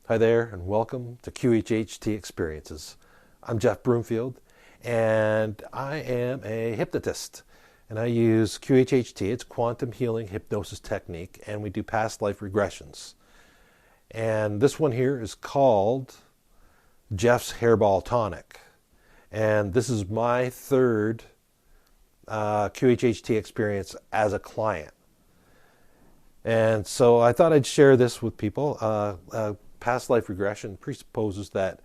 Hi there, and welcome to QHHT Experiences. I'm Jeff Broomfield, and I am a hypnotist. And I use QHHT, it's quantum healing hypnosis technique, and we do past life regressions. And this one here is called Jeff's Hairball Tonic. And this is my third QHHT experience as a client. And so I thought I'd share this with people. Past life regression presupposes that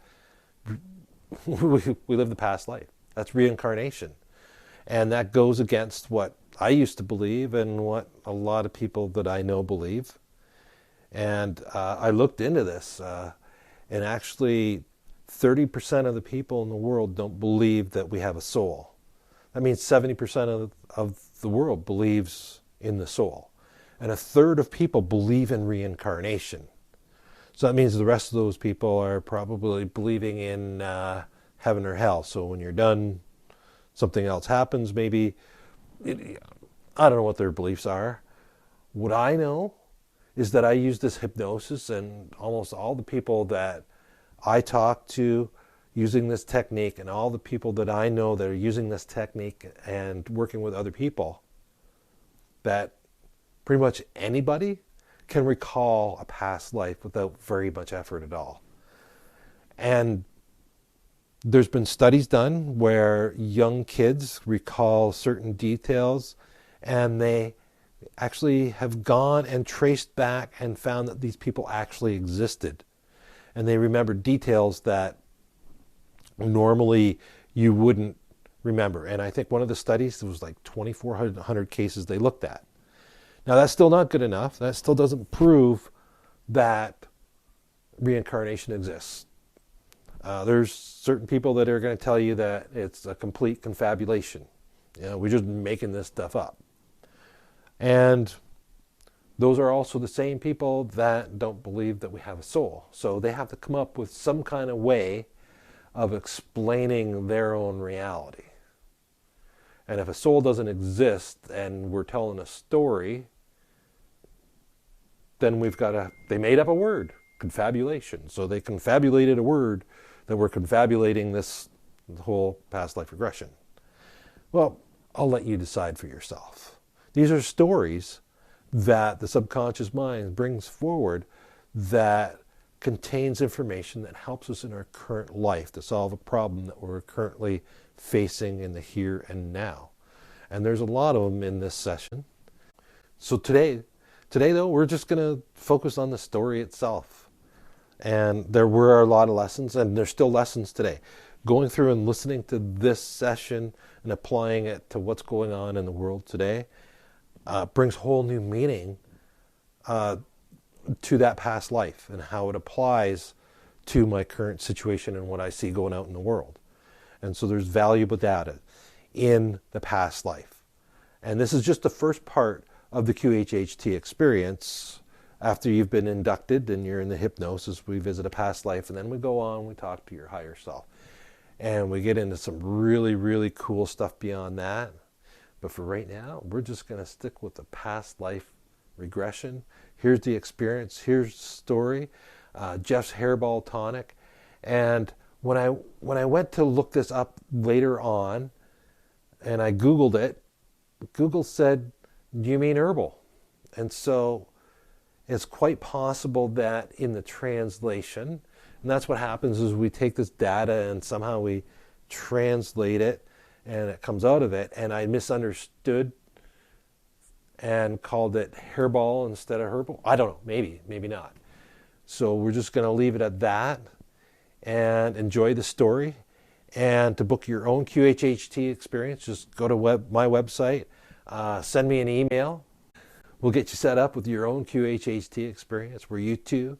we live the past life. That's reincarnation. And that goes against what I used to believe and what a lot of people that I know believe. And I looked into this, and actually 30% of the people in the world don't believe that we have a soul. That means 70% of the world believes in the soul. And a third of people believe in reincarnation. So that means the rest of those people are probably believing in heaven or hell. So when you're done, something else happens. Maybe, I don't know what their beliefs are. What I know is that I use this hypnosis, and almost all the people that I talk to using this technique, and all the people that I know that are using this technique and working with other people, that pretty much anybody can recall a past life without very much effort at all. And there's been studies done where young kids recall certain details, and they actually have gone and traced back and found that these people actually existed. And they remember details that normally you wouldn't remember. And I think one of the studies, it was like 2,400 cases they looked at. Now, that's still not good enough. That still doesn't prove that reincarnation exists. There's certain people that are going to tell you that it's a complete confabulation. We're just making this stuff up. And those are also the same people that don't believe that we have a soul. So they have to come up with some kind of way of explaining their own reality. And if a soul doesn't exist and we're telling a story, then they made up a word, confabulation. So they confabulated a word that we're confabulating this whole past life regression. Well, I'll let you decide for yourself. These are stories that the subconscious mind brings forward that contains information that helps us in our current life to solve a problem that we're currently facing in the here and now. And there's a lot of them in this session. So today though, we're just going to focus on the story itself. And there were a lot of lessons, and there's still lessons today. Going through and listening to this session and applying it to what's going on in the world today brings whole new meaning to that past life and how it applies to my current situation and what I see going out in the world. And so there's valuable data in the past life. And this is just the first part of the QHHT experience. After you've been inducted and you're in the hypnosis, we visit a past life, and then we go on, we talk to your higher self. And we get into some really, really cool stuff beyond that. But for right now, we're just going to stick with the past life regression. Here's the experience. Here's the story. Jeff's Hairball Tonic. And when I went to look this up later on, and I Googled it, Google said, "Do you mean herbal?" And so it's quite possible that in the translation, and that's what happens is we take this data and somehow we translate it, and it comes out of it, and I misunderstood and called it hairball instead of herbal. I don't know, maybe not. So we're just going to leave it at that and enjoy the story. And to book your own QHHT experience, just go to my website, send me an email. We'll get you set up with your own QHHT experience where you too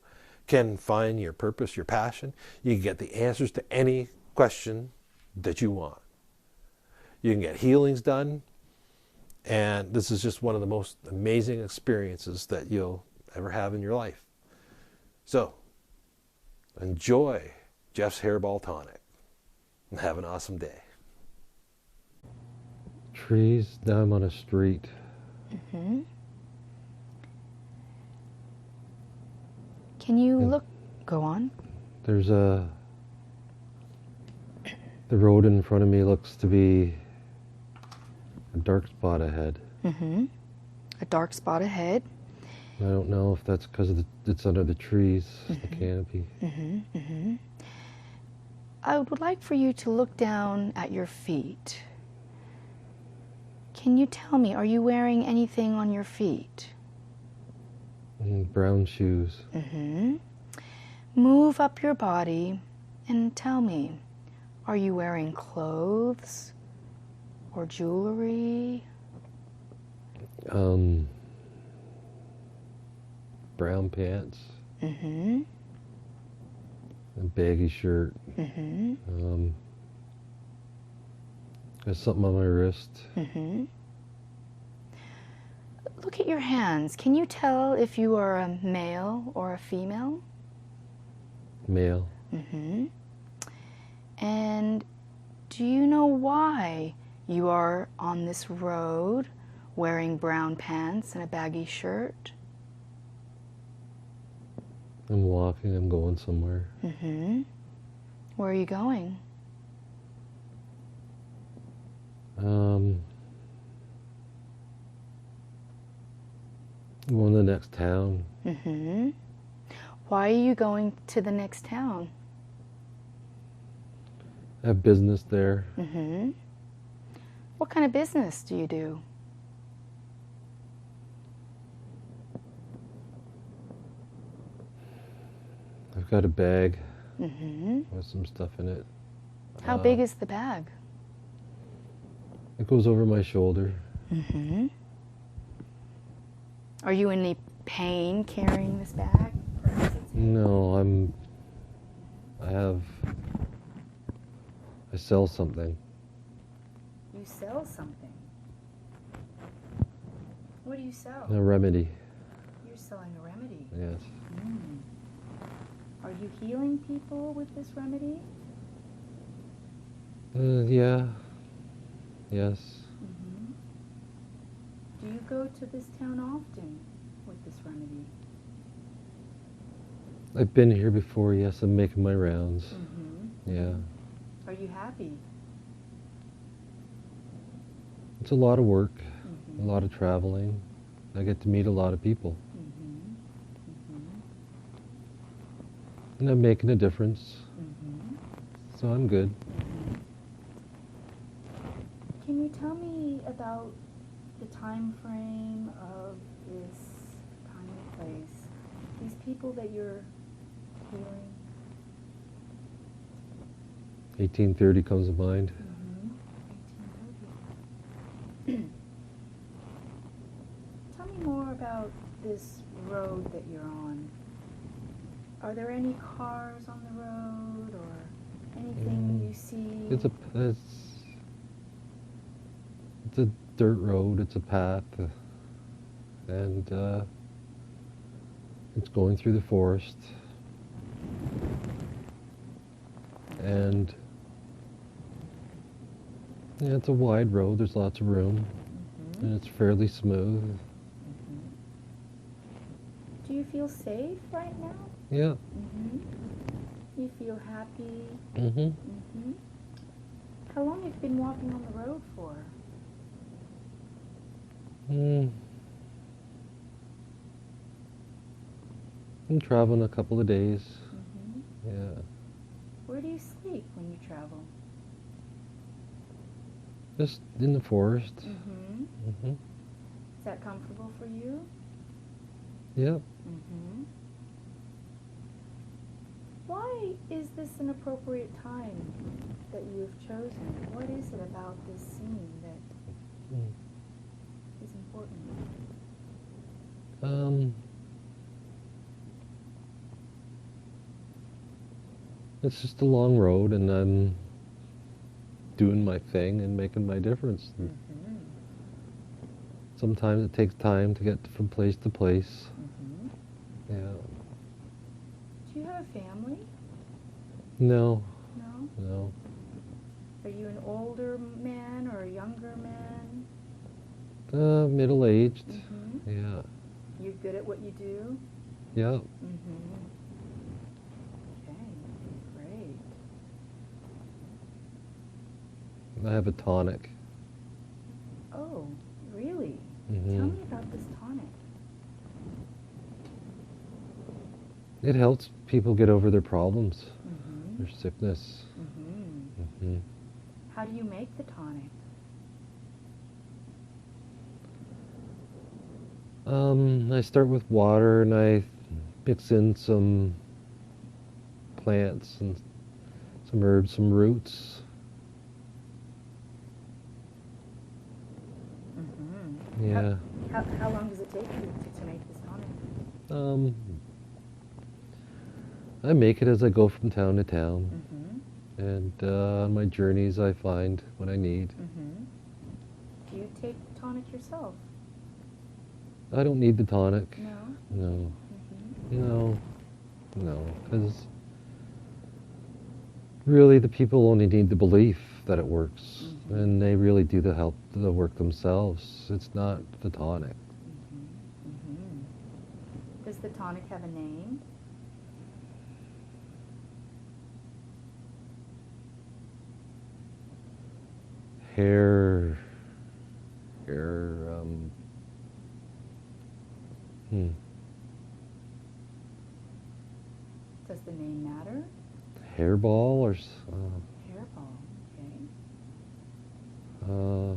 can find your purpose, your passion. You can get the answers to any question that you want. You can get healings done. And this is just one of the most amazing experiences that you'll ever have in your life. So, enjoy Jeff's Hairball Tonic and have an awesome day. Trees down on a street. Can you look Go on. There's the road in front of me looks to be a dark spot ahead. Mm-hmm. A dark spot ahead. I don't know if that's because it's under the trees, the canopy. Mm-hmm. Mm-hmm. I would like for you to look down at your feet. Can you tell me, are you wearing anything on your feet? Brown shoes. Mm-hmm. Move up your body and tell me, are you wearing clothes or jewelry? Brown pants. Mm-hmm. A baggy shirt. Mm-hmm. Got something on my wrist. Mm-hmm. Look at your hands. Can you tell if you are a male or a female? Male. Mm-hmm. And do you know why you are on this road wearing brown pants and a baggy shirt? I'm walking, I'm going somewhere. Mm-hmm. Where are you going? Going to the next town. Mm-hmm. Why are you going to the next town? I have business there. Mm-hmm. What kind of business do you do? I've got a bag Mm-hmm. with some stuff in it. How big is the bag? It goes over my shoulder. Mm-hmm. Are you in any pain carrying this bag? No, I sell something. You sell something. What do you sell? A remedy. You're selling a remedy. Yes. Are you healing people with this remedy? Yeah. Yes. Mm-hmm. Do you go to this town often with this remedy? I've been here before, yes. I'm making my rounds. Mm-hmm. Yeah. Are you happy? It's a lot of work, Mm-hmm. a lot of traveling. I get to meet a lot of people. Mm-hmm. Mm-hmm. And I'm making a difference. Mm-hmm. So I'm good. Can you tell me about the time frame of this time and place? These people that you're healing? 1830 comes to mind. Mm-hmm. 1830. Tell me more about this road that you're on. Are there any cars on the road or anything you see? It's a dirt road. It's a path, and it's going through the forest. And yeah, it's a wide road. There's lots of room, and it's fairly smooth. Do you feel safe right now? Yeah. You feel happy? Mm-hmm. How long have you been walking on the road for? I'm traveling a couple of days. Yeah. Where do you sleep when you travel? Just in the forest. Is that comfortable for you? Yeah. Why is this an appropriate time that you have chosen? What is it about this scene that is important? It's just a long road, and I'm doing my thing and making my difference. And sometimes it takes time to get from place to place. Yeah. Do you have a family? No. No? No. Are you an older man or a younger man? Middle-aged. Yeah. You're good at what you do? Yeah. I have a tonic. Oh, really? Mm-hmm. Tell me about this tonic. It helps people get over their problems, Mm-hmm. their sickness. Mm-hmm. Mm-hmm. How do you make the tonic? I start with water and I mix in some plants and some herbs, some roots. Mm-hmm. Yeah. How long does it take you to make this tonic? Um, I make it as I go from town to town. Mm-hmm. And on my journeys I find what I need. Mm-hmm. Do you take tonic yourself? I don't need the tonic. No? No. Mm-hmm. No, because really the people only need the belief that it works, Mm-hmm. and they really do the work themselves. It's not the tonic. Mm-hmm. Mm-hmm. Does the tonic have a name? Hair, Does the name matter? hairball or Hairball, okay. uh,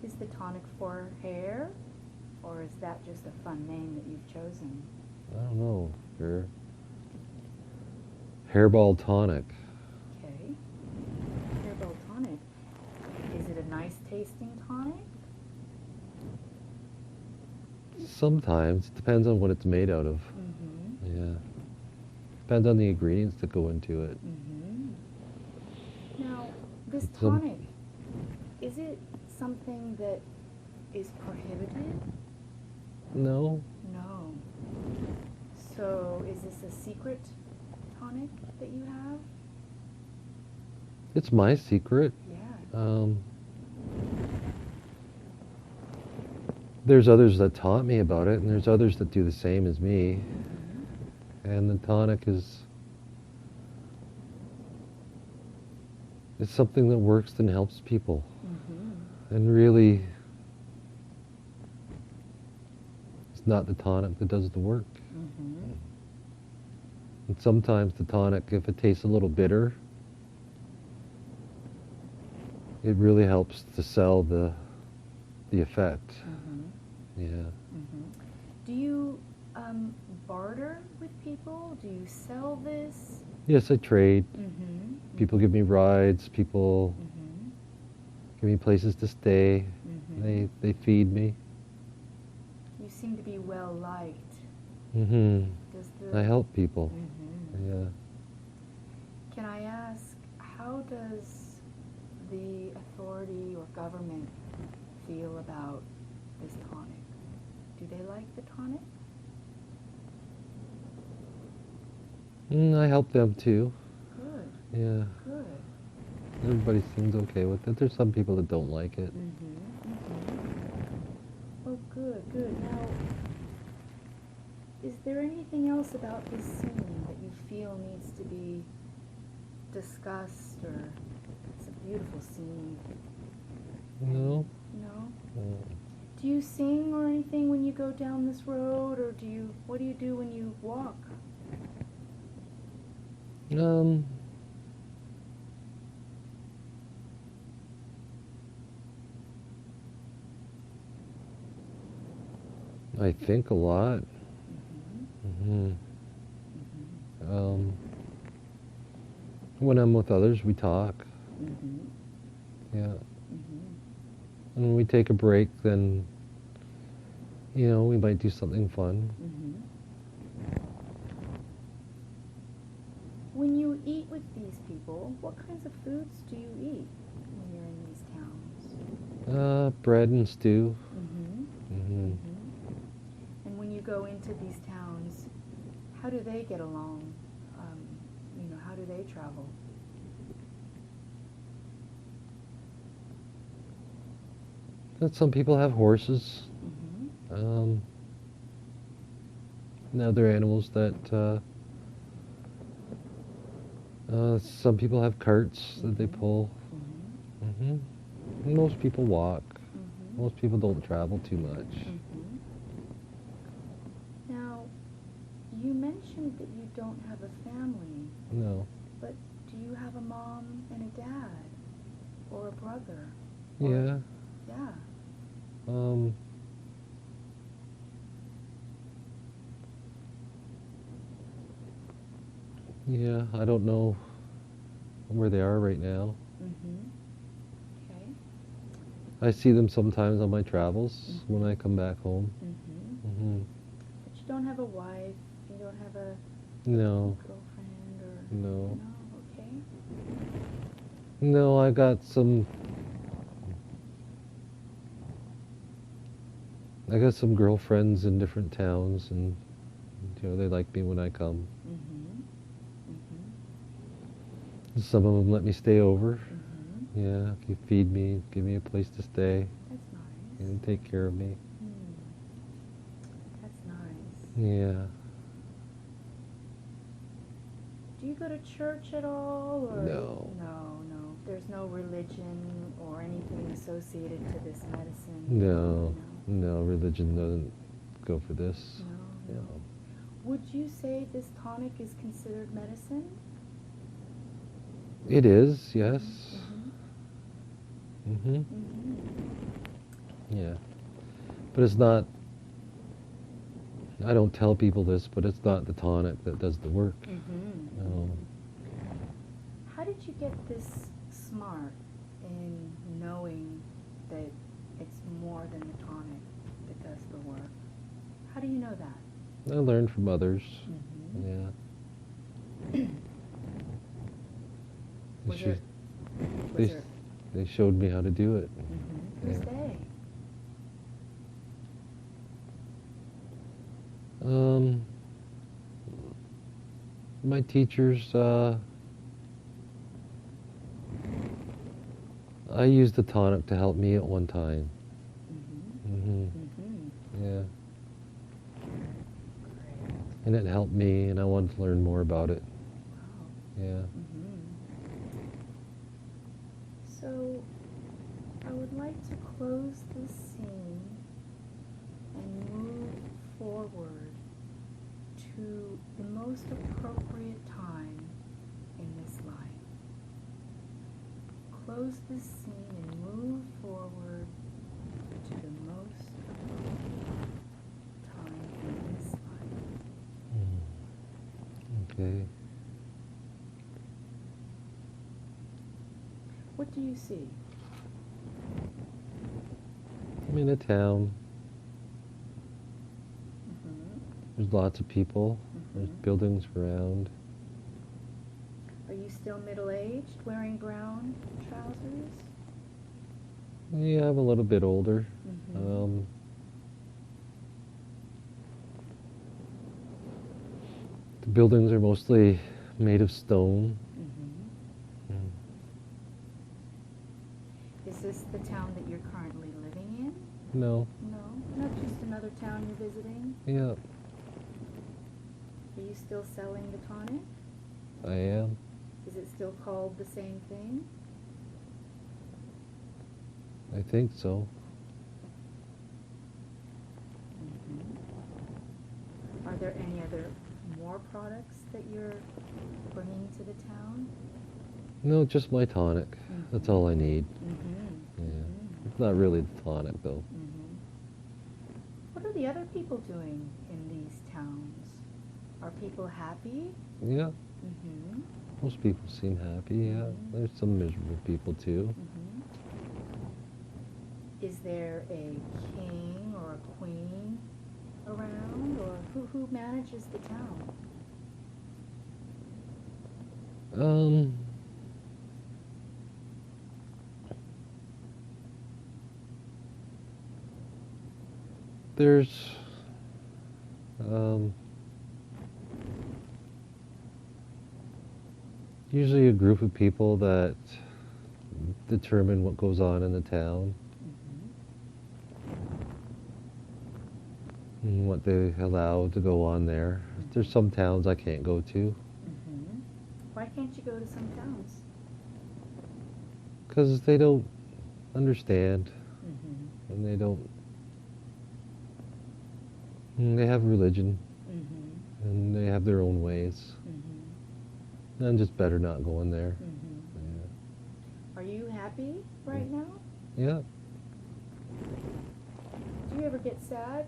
Is the tonic for hair, or is that just a fun name that you've chosen? I don't know. Hairball Tonic. Okay. Hairball tonic. Is it a nice tasting tonic? Sometimes it depends on what it's made out of. Mm-hmm. Yeah, depends on the ingredients that go into it. Mm-hmm. Now, this Some- tonic, is it something that is prohibited? No, No. So, is this a secret tonic that you have? it's my secret. Yeah. There's others that taught me about it, and there's others that do the same as me. Mm-hmm. And the tonic is something that works and helps people. Mm-hmm. And really, it's not the tonic that does the work. Mm-hmm. And sometimes the tonic, if it tastes a little bitter, it really helps to sell the effect. Mm-hmm. Yeah. Mm-hmm. Do you barter with people? Do you sell this? Yes, I trade. Mm-hmm. People give me rides. People Mm-hmm. give me places to stay. Mm-hmm. They feed me. You seem to be well liked. Hmm. Does the I help people. Mm-hmm. Yeah. Can I ask, how does the authority or government feel about this tonic? Do they like the tonic? I help them too. Good, Yeah. good. Everybody seems okay with it. There's some people that don't like it. Mm-hmm. Mm-hmm. Oh, good, good. Now, is there anything else about this scene that you feel needs to be discussed, or it's a beautiful scene? No. No? Mm. Do you sing or anything when you go down this road, or what do you do when you walk? I think a lot. Mm-hmm. Hmm. When I'm with others, we talk. Mm-hmm. Yeah. Mm-hmm. And when we take a break, then, we might do something fun. Mm-hmm. When you eat with these people, what kinds of foods do you eat when you're in these towns? Bread and stew. Mm-hmm. Hmm. Mm-hmm. And when you go into these towns, how do they get along? How do they travel? Some people have horses. Mm-hmm. and other animals that some people have carts that they pull. Mm-hmm. Most people walk. Mm-hmm. Most people don't travel too much. Mm-hmm. Now, you mentioned that you don't have a family, No. but do you have a mom and a dad? Or a brother? Yeah. Yeah. Yeah, I don't know where they are right now. Mm-hmm. Okay. I see them sometimes on my travels when I come back home. Mm-hmm. But you don't have a wife, you don't have a No. girlfriend or... No. No, okay. No, I got some girlfriends in different towns, and they like me when I come. Mm-hmm. Mm-hmm. Some of them let me stay over. Mm-hmm. Yeah, if you feed me, give me a place to stay, That's nice. and take care of me. That's nice. Yeah. Do you go to church at all, or No. No. There's no religion or anything associated to this medicine. No. No, religion doesn't go for this. No. Would you say this tonic is considered medicine? It is, yes. Mm-hmm. Mhm. Mm-hmm. Yeah. But it's not. I don't tell people this, but it's not the tonic that does the work. Mm-hmm. No. How did you get this smart in knowing that it's more than the tonic that does the work? How do you know that? I learned from others. Mm-hmm. Yeah. They showed me how to do it. Mm-hmm. Who's they? My teachers, I used the tonic to help me at one time. Mm-hmm. Mm-hmm. Yeah. Great. And it helped me, and I wanted to learn more about it. Wow. Yeah. Mm-hmm. So, I would like to close this scene and move forward to the most appropriate time in this life. Close this scene and move forward to the most appropriate time in this life. Okay. What do you see? I'm in a town. Mm-hmm. There's lots of people. Mm-hmm. There's buildings around. Are you still middle-aged, wearing brown trousers? Yeah, I'm a little bit older. Mm-hmm. The buildings are mostly made of stone. Mm-hmm. Is this the town that you're currently living in? No. No, not just another town you're visiting. Yeah, Are you still selling the tonic? I am. Is it still called the same thing? I think so. Mm-hmm. Are there any other more products that you're bringing to the town? No, just my tonic. Mm-hmm. That's all I need. Mm-hmm. Yeah. Mm-hmm. It's not really the tonic, though. Mm-hmm. What are the other people doing in these towns? Are people happy? Yeah, Mm-hmm. most people seem happy, yeah. Mhm. There's some miserable people, too. Mm-hmm. Is there a king or a queen around, or who manages the town? There's usually a group of people that determine what goes on in the town. and what they allow to go on there. There's some towns I can't go to Why can't you go to some towns? because they don't understand, and they don't. They have religion, and they have their own ways. And just better not going there. Are you happy right now? Yeah. Do you ever get sad?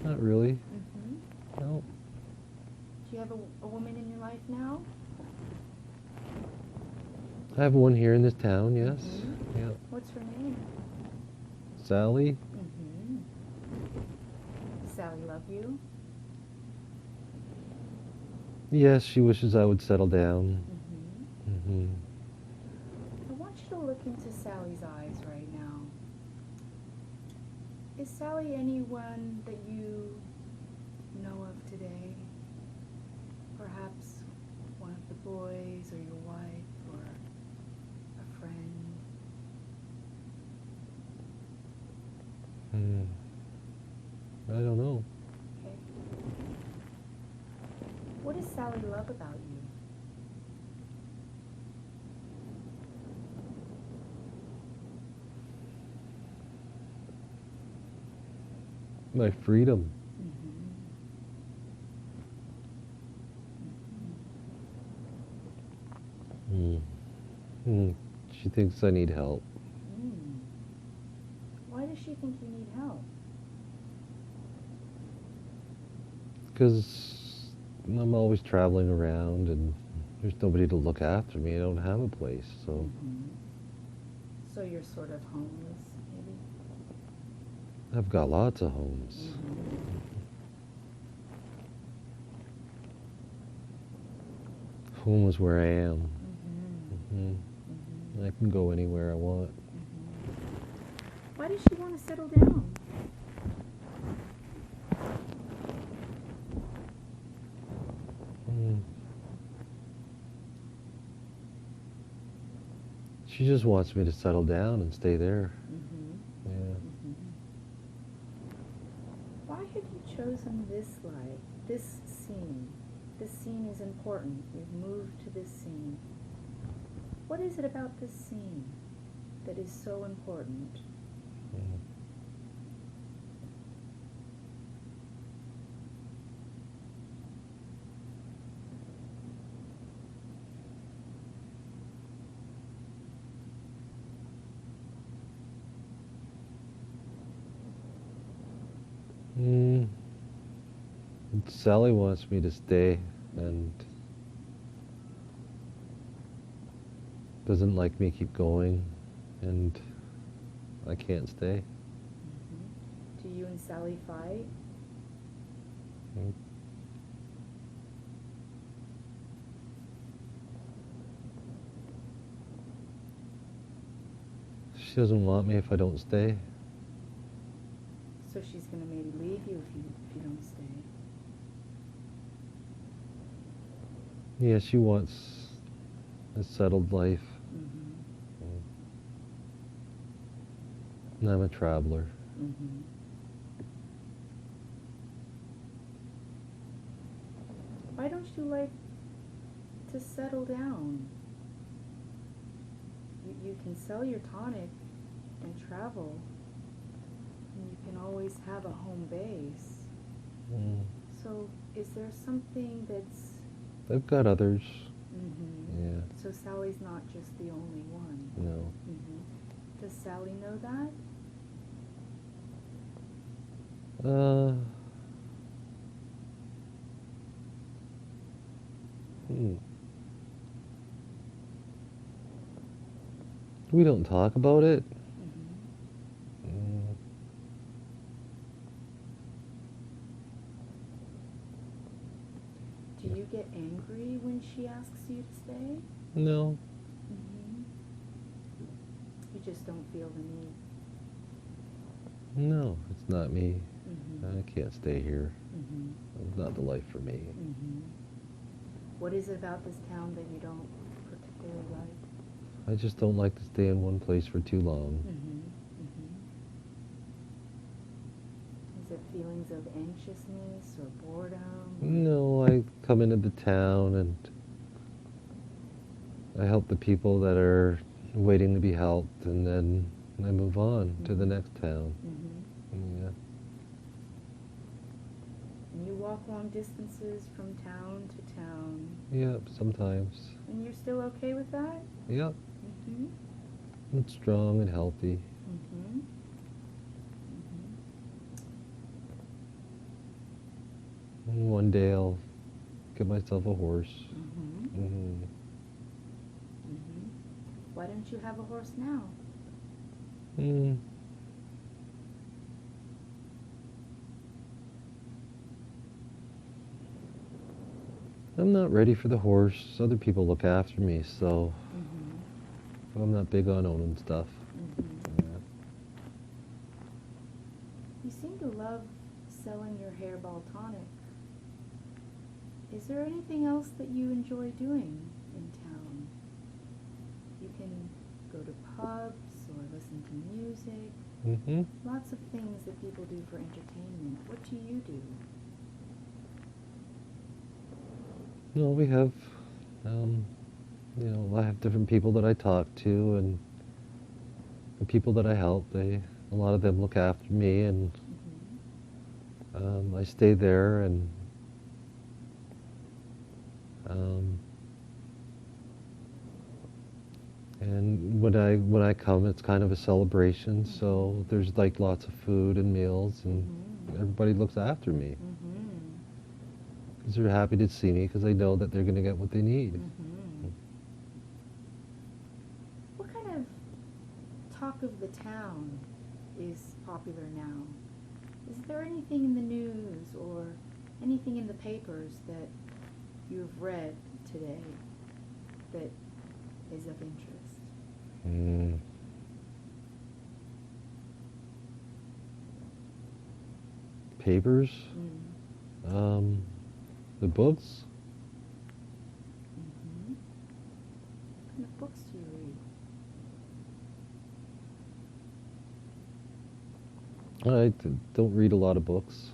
Not really. No. Do you have a woman in your life now? I have one here in this town, yes. Yeah. What's her name? Sally. Does Sally love you? Yes, she wishes I would settle down. I want you to look into Sally's eyes right now. Is Sally anyone that you know of today? Perhaps one of the boys or your wife or a friend? I don't know. Okay. What does Sally love about you? My freedom. She thinks I need help. Why does she think you need help? Because I'm always traveling around and there's nobody to look after me. I don't have a place, so. So you're sort of homeless, maybe? I've got lots of homes. Home is where I am. I can go anywhere I want. Why does she want to settle down? She just wants me to settle down and stay there. Yeah. Why have you chosen this life, this scene? This scene is important. You've moved to this scene. What is it about this scene that is so important? Sally wants me to stay and doesn't like me keep going, and I can't stay. Do you and Sally fight? She doesn't want me if I don't stay. So she's going to maybe leave you if you don't stay. Yeah, she wants a settled life. And I'm a traveler. Why don't you like to settle down? You can sell your tonic and travel, and you can always have a home base. So is there something that's... I've got others. Yeah. So Sally's not just the only one? No. Does Sally know that? We don't talk about it. Do you get angry when she asks you to stay? No. You just don't feel the need? No, it's not me. I can't stay here. It's not the life for me. What is it about this town that you don't particularly like? I just don't like to stay in one place for too long. Mm-hmm. Mm-hmm. Is it feelings of anxiousness or boredom? No, I come into the town and I help the people that are waiting to be helped, and then I move on to the next town. Mm-hmm. Yeah. And you walk long distances from town to town. Yep, sometimes. And you're still okay with that? Yep. Mm-hmm. I'm strong and healthy. Mm-hmm. Mm-hmm. And one day I'll get myself a horse. Mm-hmm. Mm-hmm. Mm-hmm. Why don't you have a horse now? Mm. I'm not ready for the horse. Other people look after me, so Mm-hmm. I'm not big on owning stuff. Mm-hmm. Yeah. You seem to love selling your Hairball Tonic. Is there anything else that you enjoy doing in town? You can go to pubs or listen to music. Mm-hmm. Lots of things that people do for entertainment. What do you do? No, we have, I have different people that I talk to, and the people that I help. A lot of them look after me, and Mm-hmm. I stay there, and when I come, it's kind of a celebration. So there's like lots of food and meals, and Mm-hmm. everybody looks after me Mm-hmm. because they're happy to see me because they know that they're going to get what they need. Mm-hmm. What kind of talk of the town is popular now? Is there anything in the news or anything in the papers that you've read today that is of interest? Papers, the books. Mm-hmm. What kind of books do you read? Don't read a lot of books.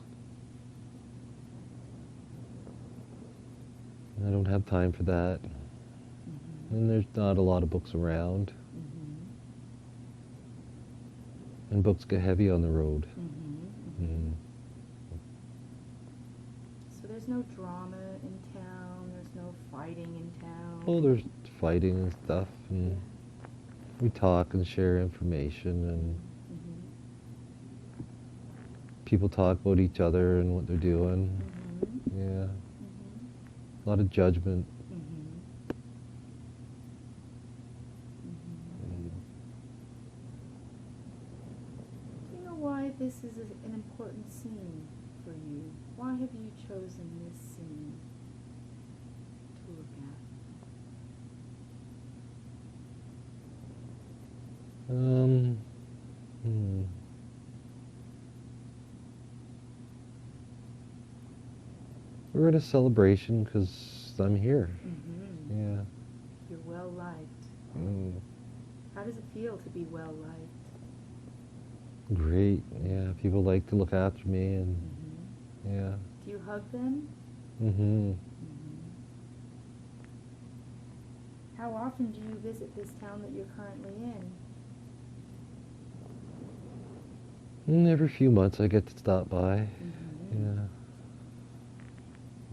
I don't have time for that. Mm-hmm. And there's not a lot of books around. Mm-hmm. And books get heavy on the road. Mm-hmm. Mm-hmm. So there's no drama in town, there's no fighting in town. Oh, there's fighting and stuff, and we talk and share information, and Mm-hmm. people talk about each other and what they're doing. Mm-hmm. Yeah, Mm-hmm. a lot of judgment. Mm-hmm. Mm-hmm. Do you know why this is an important scene for you? Why have you chosen this scene to look at? We're at a celebration because I'm here. Mm-hmm. Yeah. You're well liked. Mm. How does it feel to be well liked? Great. Yeah, people like to look after me, and Mm-hmm. yeah. Do you hug them? Mm-hmm. Mm-hmm. How often do you visit this town that you're currently in? And every few months I get to stop by. Mm-hmm. Yeah.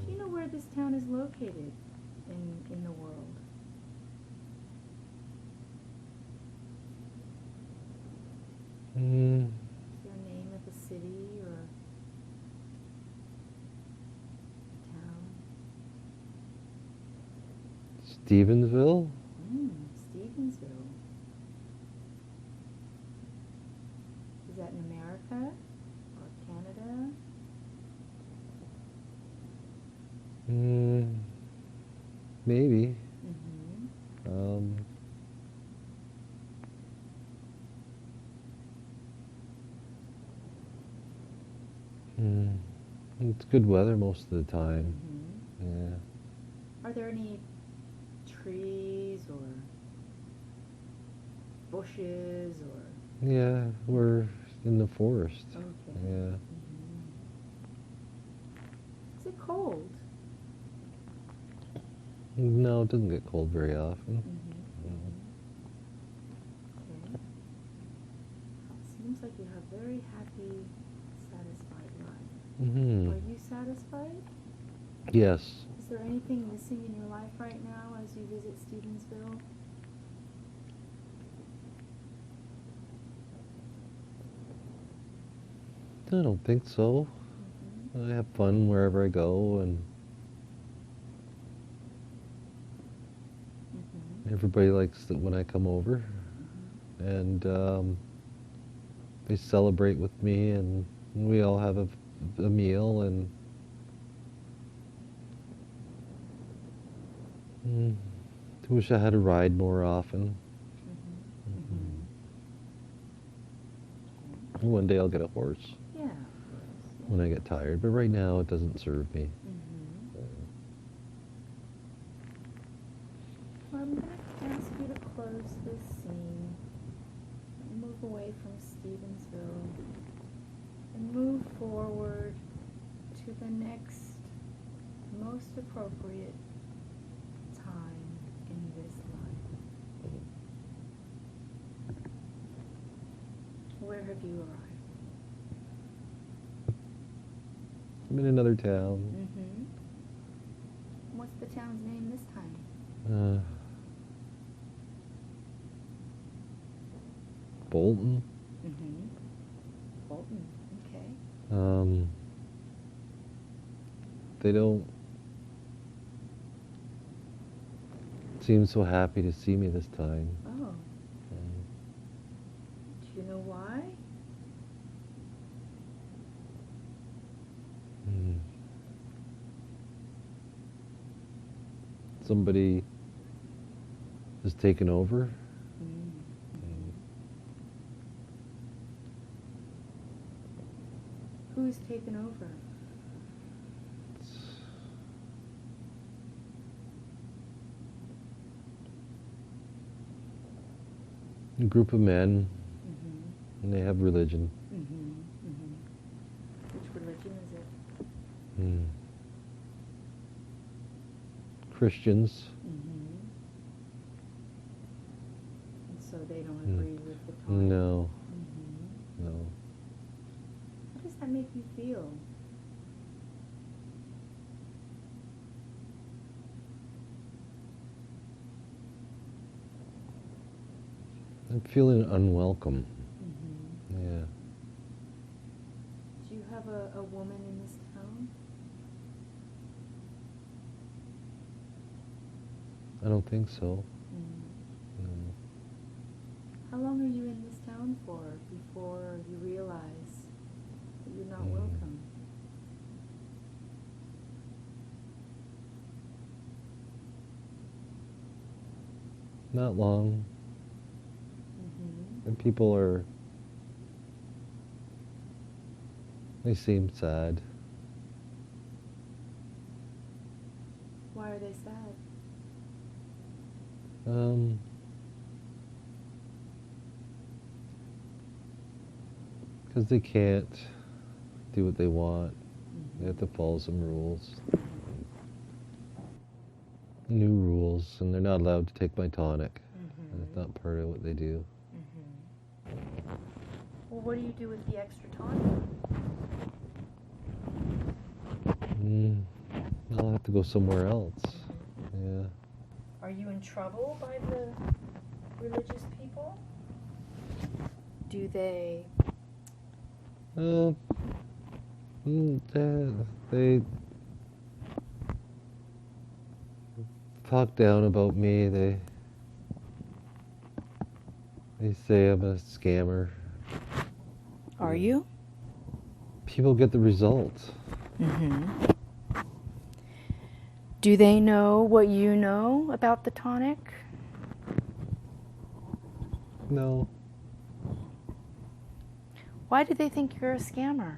Do you know where this town is located in the world? Mm. Is there a name of a city or a town? Stevensville? Stevensville. Is that in America or Canada? Maybe. Mm-hmm. It's good weather most of the time. Mm-hmm. Yeah. Are there any trees or bushes or? Yeah, we're in the forest. Okay. Yeah. Is it cold? No, it doesn't get cold very often. No. Okay. Seems like you have very happy, satisfied life. Are you satisfied? Yes. Is there anything missing in your life right now as you visit Stevensville? I don't think so. I have fun wherever I go, and everybody likes it when I come over, and they celebrate with me, and we all have a meal, and I wish I had a ride more often. One day I'll get a horse. Yeah. When I get tired, but right now it doesn't serve me. Well, I'm going to ask you to close this scene, move away from Stevensville, and move forward to the next most appropriate time in this life. Where have you arrived? I'm in another town. What's the town's name this time? Bolton. Bolton, okay. They don't seem so happy to see me this time. Oh. Do you know why? Somebody has taken over. Who's taken over? A group of men, and they have religion. Which religion is it? Christians. And so they don't agree with the tonic? No. No. How does that make you feel? I'm feeling unwelcome. Yeah. Do you have a woman in this town? I don't think so. No. How long are you in this town for before you realize that you're not welcome? Not long. And people they seem sad. Why are they sad? Because they can't do what they want. They have to follow some rules. New rules, and they're not allowed to take my tonic. And it's not part of what they do. Well, what do you do with the extra tonic? I'll have to go somewhere else. Yeah. Are you in trouble by the religious people? Do they? They talk down about me. They say I'm a scammer. Are you? People get the results. Do they know what you know about the tonic? No. Why do they think you're a scammer?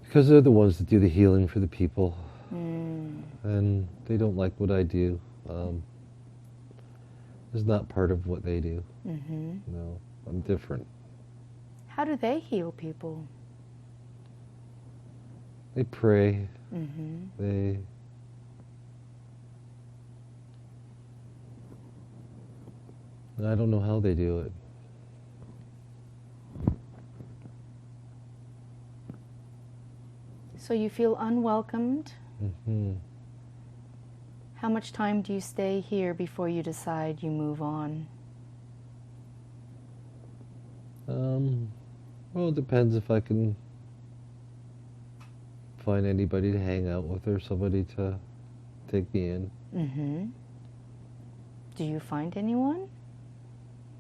Because they're the ones that do the healing for the people. and they don't like what I do. It's not part of what they do. Mm-hmm. No, I'm different. How do they heal people? They pray. Mm-hmm. I don't know how they do it. So you feel unwelcomed? Mm-hmm. How much time do you stay here before you decide you move on? Well, it depends if I can find anybody to hang out with or somebody to take me in. Mm-hmm. Do you find anyone?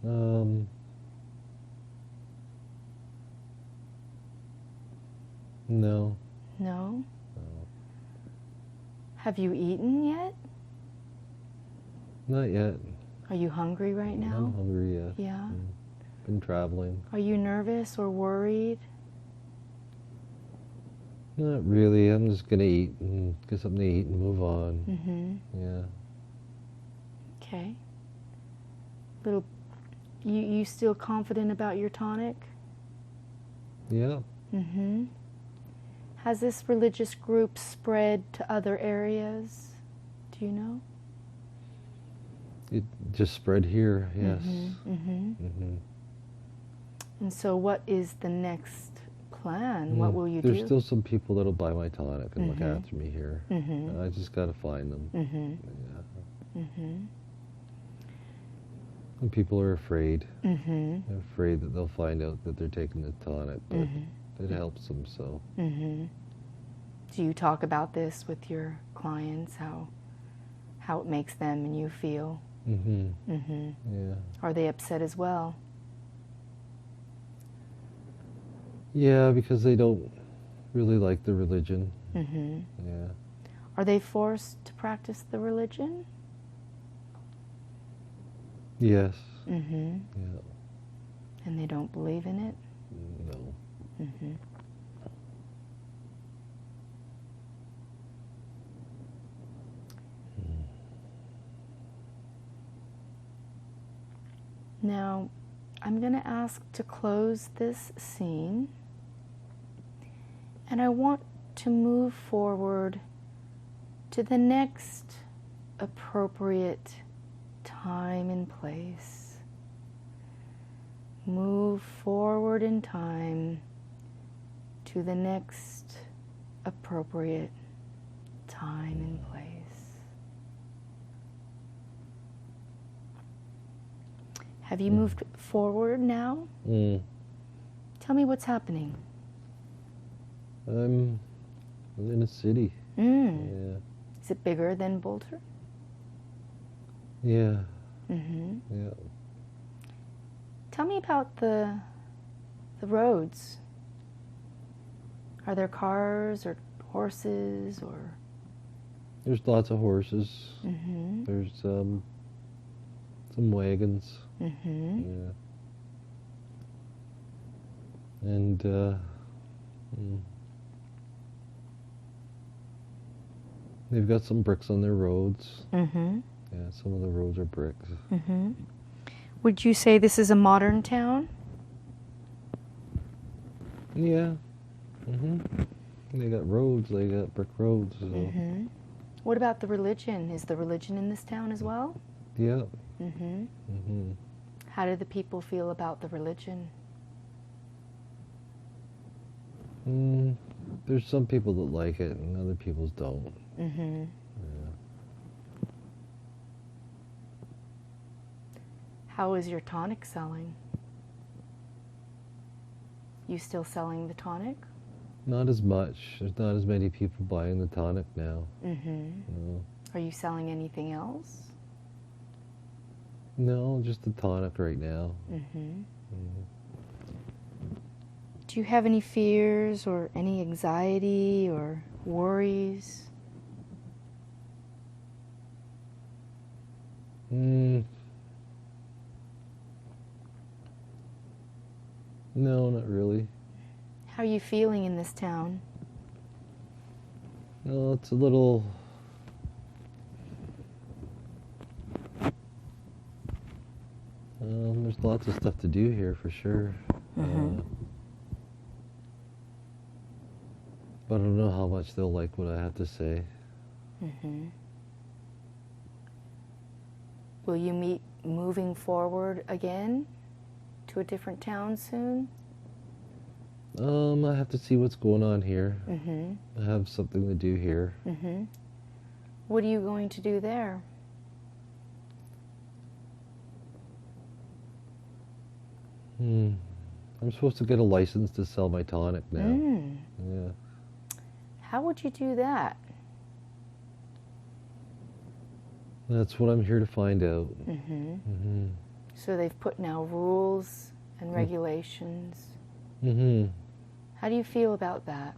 No. No? Have you eaten yet? Not yet. Are you hungry right now? I'm hungry, yes. Yeah. Been traveling. Are you nervous or worried? Not really. I'm just gonna eat and get something to eat and move on. Mm-hmm. Yeah. Okay. You still confident about your tonic? Yeah. Mm-hmm. Has this religious group spread to other areas? Do you know? It just spread here, yes. Mm-hmm. Mm-hmm. Mm-hmm. And so what is the next plan? What will you There's do? still some people that'll buy my tonic and look Mhm. after me here. Mhm. I just gotta find them. Mhm. Yeah. Mhm. And people are afraid. Mhm. They're afraid that they'll find out that they're taking the tonic, but Mhm. it helps them, so. Mhm. Do you talk about this with your clients? How it makes them and you feel? Mm-hmm. Mhm. Yeah. Are they upset as well? Yeah, because they don't really like the religion. Mhm. Yeah. Are they forced to practice the religion? Yes. Mhm. Yeah. And they don't believe in it? No. Mhm. Now, I'm going to ask to close this scene, and I want to move forward to the next appropriate time and place. Move forward in time to the next appropriate time and place. Have you moved forward now? Tell me what's happening. I'm in a city. Yeah. Is it bigger than Boulder? Yeah. Mm-hmm. Yeah. Tell me about the roads. Are there cars or horses or? There's lots of horses. Mm-hmm. There's some wagons. Mm-hmm. Yeah. And they've got some bricks on their roads. Mm-hmm. Yeah, some of the roads are bricks. Mm-hmm. Would you say this is a modern town? Yeah. Mm-hmm. They got roads. They got brick roads. So. Mm-hmm. What about the religion? Is the religion in this town as well? Yeah. Mm-hmm. Mm-hmm. How do the people feel about the religion? There's some people that like it and other people don't. Mm-hmm. Yeah. How is your tonic selling? You still selling the tonic? Not as much. There's not as many people buying the tonic now. Mm-hmm. No. Are you selling anything else? No, just the tonic right now. Mm-hmm. Mm-hmm. Do you have any fears or any anxiety or worries? No, not really. How are you feeling in this town? No, it's a little lots of stuff to do here for sure. But I don't know how much they'll like what I have to say. Will you meet moving forward again to a different town soon? I have to see what's going on here. I have something to do here. What are you going to do there? I'm supposed to get a license to sell my tonic now. Yeah. How would you do that? That's what I'm here to find out. So they've put now rules and regulations. How do you feel about that?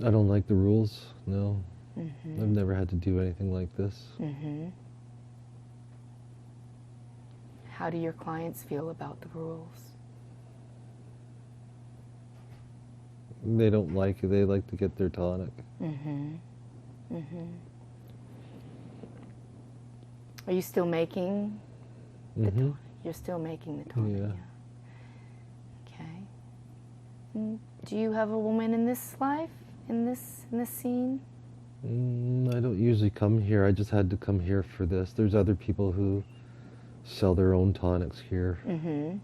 I don't like the rules, no. I've never had to do anything like this. How do your clients feel about the rules? They don't like it. They like to get their tonic. Are you still making the tonic? You're still making the tonic? Yeah. Okay. Do you have a woman in this life, in this scene? I don't usually come here. I just had to come here for this. There's other people who sell their own tonics here.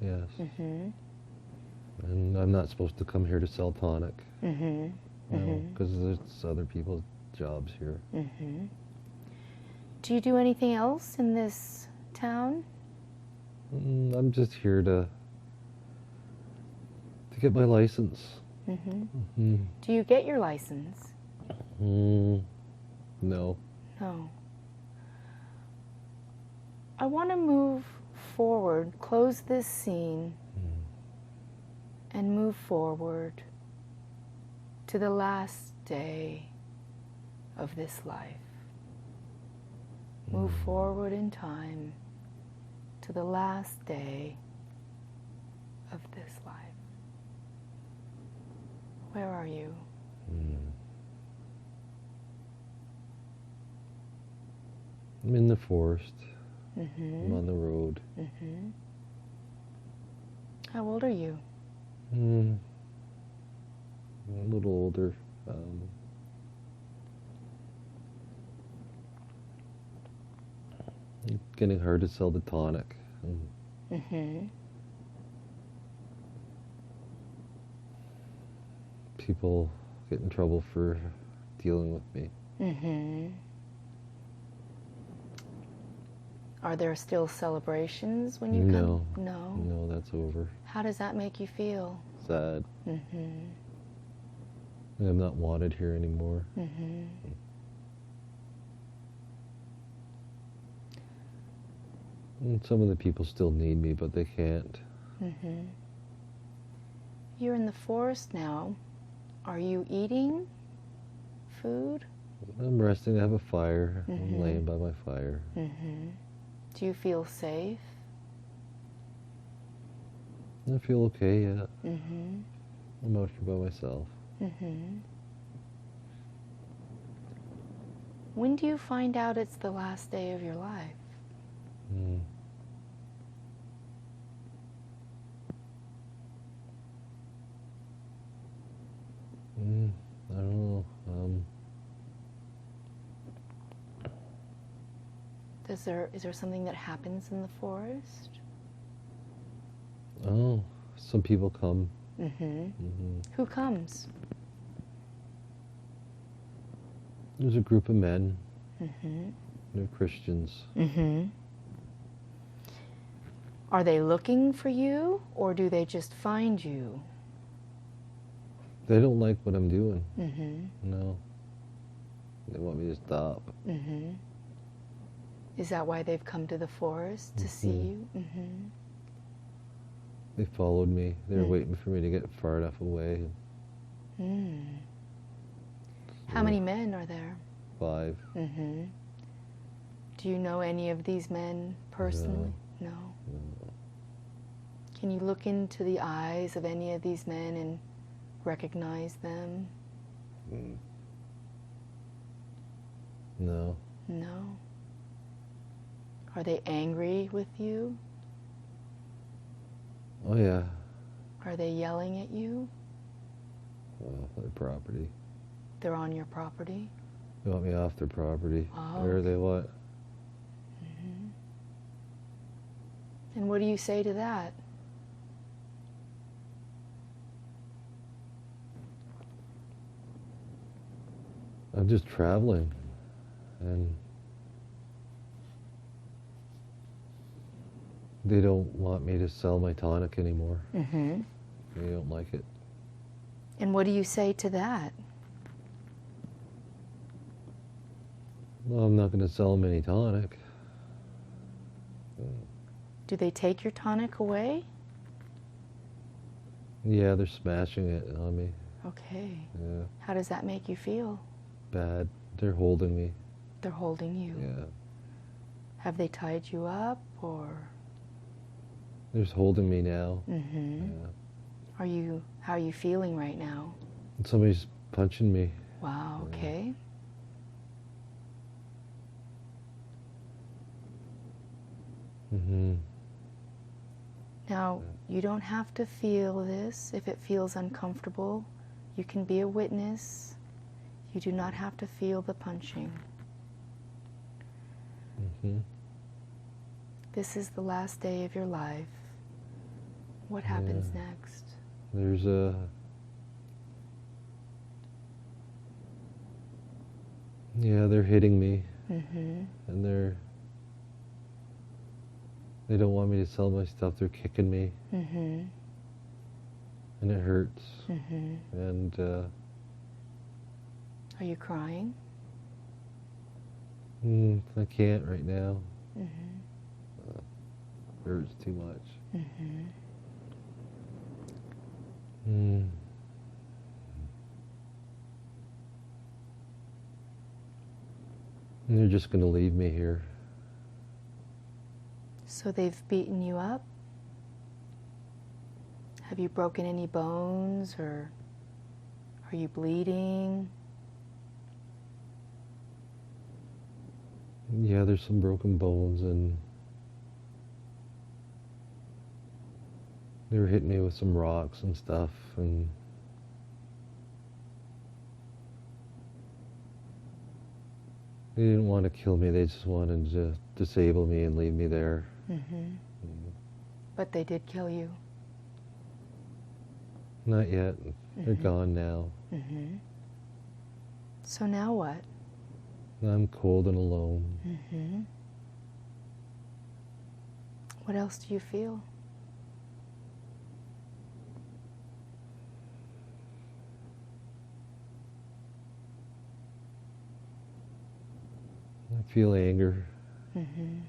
Yes. And I'm not supposed to come here to sell tonic. No, because there's other people's jobs here. Do you do anything else in this town? I'm just here to get my license. Do you get your license? No. No. I want to move forward, close this scene, and move forward to the last day of this life. Move forward in time to the last day of this life. Where are you? I'm in the forest. I'm on the road. How old are you? A little older. It's getting hard to sell the tonic. People get in trouble for dealing with me. Are there still celebrations when you No. come? No. No, that's over. How does that make you feel? Sad. I'm not wanted here anymore. And some of the people still need me, but they can't. You're in the forest now. Are you eating food? I'm resting. I have a fire. I'm laying by my fire. Do you feel safe? I feel okay, yeah. I'm out here by myself. When do you find out it's the last day of your life? I don't know. Is there something that happens in the forest? Oh, some people come. Who comes? There's a group of men. They're Christians. Are they looking for you, or do they just find you? They don't like what I'm doing. No. They want me to stop. Is that why they've come to the forest to see you? They followed me. They were waiting for me to get far enough away. How many men are there? 5. Do you know any of these men personally? No. Can you look into the eyes of any of these men and recognize them? No. No. Are they angry with you? Oh yeah. Are they yelling at you? Well, their property. They're on your property? They want me off their property. Oh, Where okay. they what? And what do you say to that? I'm just traveling, and they don't want me to sell my tonic anymore. Mm-hmm. They don't like it. And what do you say to that? Well, I'm not going to sell them any tonic. Do they take your tonic away? Yeah, they're smashing it on me. Okay. Yeah, How does that make you feel? bad. They're holding me. They're holding you. Yeah, Have they tied you up or? they're just holding me now. Mm-hmm. Yeah. How are you feeling right now? Somebody's punching me. Wow, Yeah. okay. Mm-hmm. Now, you don't have to feel this. If it feels uncomfortable, you can be a witness. You do not have to feel the punching. Mm-hmm. This is the last day of your life. What happens next? There's yeah, they're hitting me, Mm-hmm. and they don't want me to sell my stuff. They're kicking me, Mm-hmm. and it hurts. Mm-hmm. And Are you crying? I can't right now. Mm-hmm. Hurts too much. Mm-hmm. Mm. And they're just going to leave me here. So they've beaten you up? Have you broken any bones, or are you bleeding? Yeah, there's some broken bones, and they were hitting me with some rocks and stuff, and they didn't want to kill me. They just wanted to disable me and leave me there. Mm-hmm. But they did kill you? Not yet. They're gone now. Mm-hmm. So now what? I'm cold and alone. Mm-hmm. What else do you feel? I feel anger. Mm-hmm.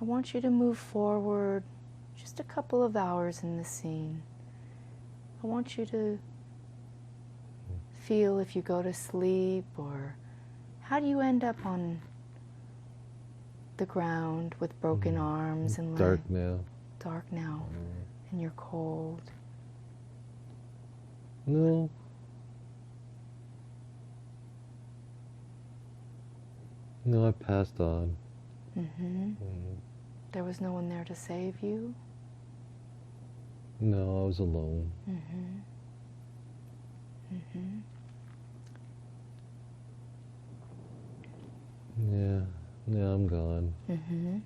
I want you to move forward just a couple of hours in the scene. I want you to feel if you go to sleep, or how do you end up on the ground with broken arms and Dark legs? now. Dark now, and you're cold. No. No, I passed on. Mm-hmm. There was no one there to save you? No, I was alone. Mm-hmm. Mm-hmm. Yeah, now I'm gone. Mm-hmm.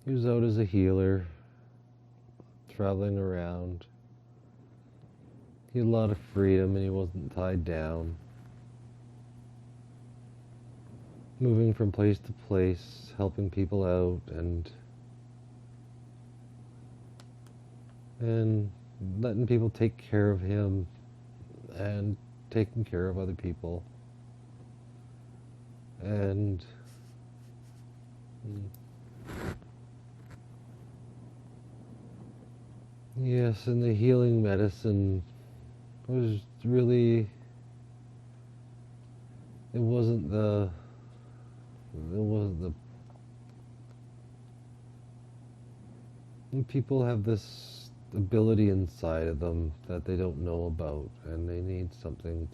He was out as a healer, traveling around. He had a lot of freedom and he wasn't tied down. Moving from place to place, helping people out, and letting people take care of him and taking care of other people. And yes, and the healing medicine was really it wasn't the people have this ability inside of them that they don't know about, and they need something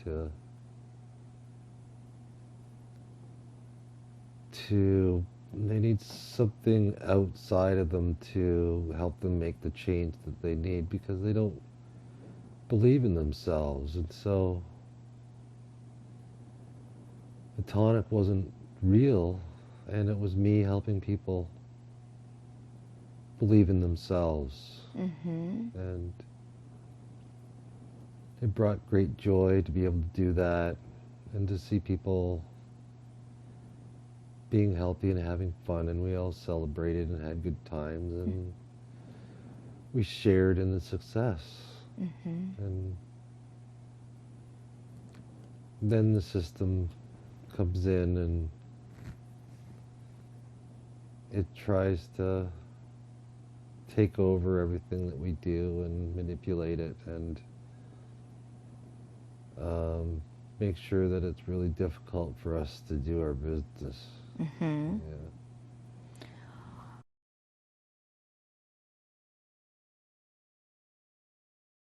they need something outside of them to help them make the change that they need, because they don't believe in themselves. And so the tonic wasn't real, and it was me helping people believe in themselves. And it brought great joy to be able to do that, and to see people being healthy and having fun, and we all celebrated and had good times, and we shared in the success. And then the system comes in and it tries to take over everything that we do and manipulate it, and make sure that it's really difficult for us to do our business. Yeah.